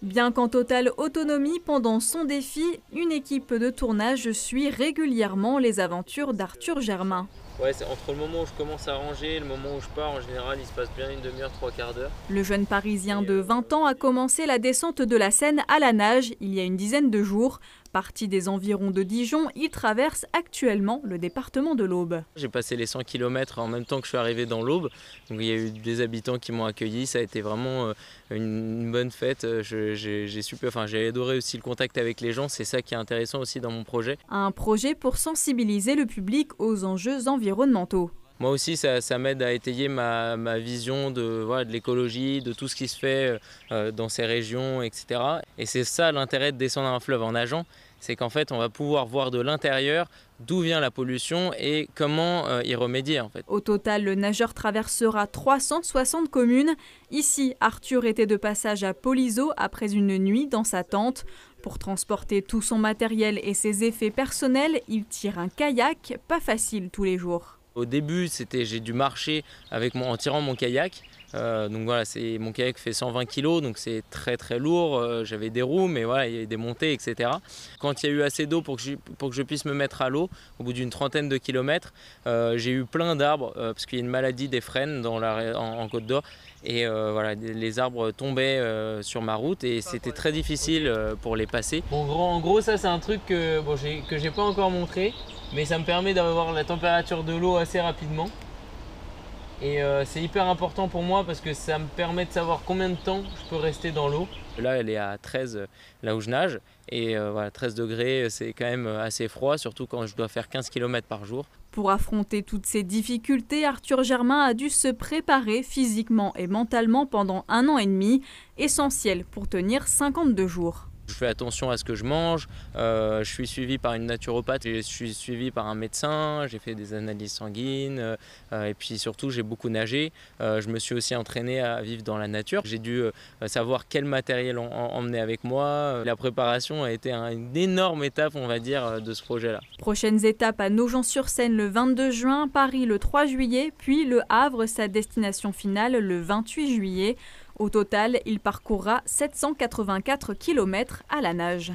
Bien qu'en totale autonomie pendant son défi, une équipe de tournage suit régulièrement les aventures d'Arthur Germain. Ouais, c'est entre le moment où je commence à ranger et le moment où je pars, en général, il se passe bien une demi-heure, trois quarts d'heure. Le jeune Parisien de 20 ans a commencé la descente de la Seine à la nage il y a une dizaine de jours. Parti des environs de Dijon, il traverse actuellement le département de l'Aube. J'ai passé les 100 km en même temps que je suis arrivé dans l'Aube. Donc il y a eu des habitants qui m'ont accueilli. Ça a été vraiment une bonne fête. J'ai adoré aussi le contact avec les gens. C'est ça qui est intéressant aussi dans mon projet. Un projet pour sensibiliser le public aux enjeux environnementaux. Moi aussi, ça m'aide à étayer ma vision de l'écologie, de tout ce qui se fait dans ces régions, etc. Et c'est ça l'intérêt de descendre un fleuve en nageant, c'est qu'en fait, on va pouvoir voir de l'intérieur d'où vient la pollution et comment y remédier en fait. Au total, le nageur traversera 360 communes. Ici, Arthur était de passage à Polizo après une nuit dans sa tente. Pour transporter tout son matériel et ses effets personnels, il tire un kayak, pas facile tous les jours. Au début, j'ai dû marcher en tirant mon kayak. Donc voilà, mon kayak fait 120 kg, donc c'est très très lourd. J'avais des roues, mais voilà, il y a des montées, etc. Quand il y a eu assez d'eau pour que je puisse me mettre à l'eau, au bout d'une trentaine de kilomètres, j'ai eu plein d'arbres, parce qu'il y a une maladie des frênes en Côte d'Or. Et voilà, les arbres tombaient sur ma route et c'était très difficile pour les passer. Bon, en gros, ça c'est un truc que j'ai pas encore montré, mais ça me permet d'avoir la température de l'eau assez rapidement. Et c'est hyper important pour moi parce que ça me permet de savoir combien de temps je peux rester dans l'eau. Là, elle est à 13, là où je nage. Et voilà, 13 degrés, c'est quand même assez froid, surtout quand je dois faire 15 km par jour. Pour affronter toutes ces difficultés, Arthur Germain a dû se préparer physiquement et mentalement pendant 1 an et demi, essentiel pour tenir 52 jours. Je fais attention à ce que je mange, je suis suivi par une naturopathe, je suis suivi par un médecin, j'ai fait des analyses sanguines et puis surtout j'ai beaucoup nagé. Je me suis aussi entraîné à vivre dans la nature. J'ai dû savoir quel matériel emmener avec moi. La préparation a été une énorme étape, on va dire, de ce projet-là. Prochaines étapes à Nogent-sur-Seine le 22 juin, Paris le 3 juillet, puis Le Havre, sa destination finale, le 28 juillet. Au total, il parcourra 784 km à la nage.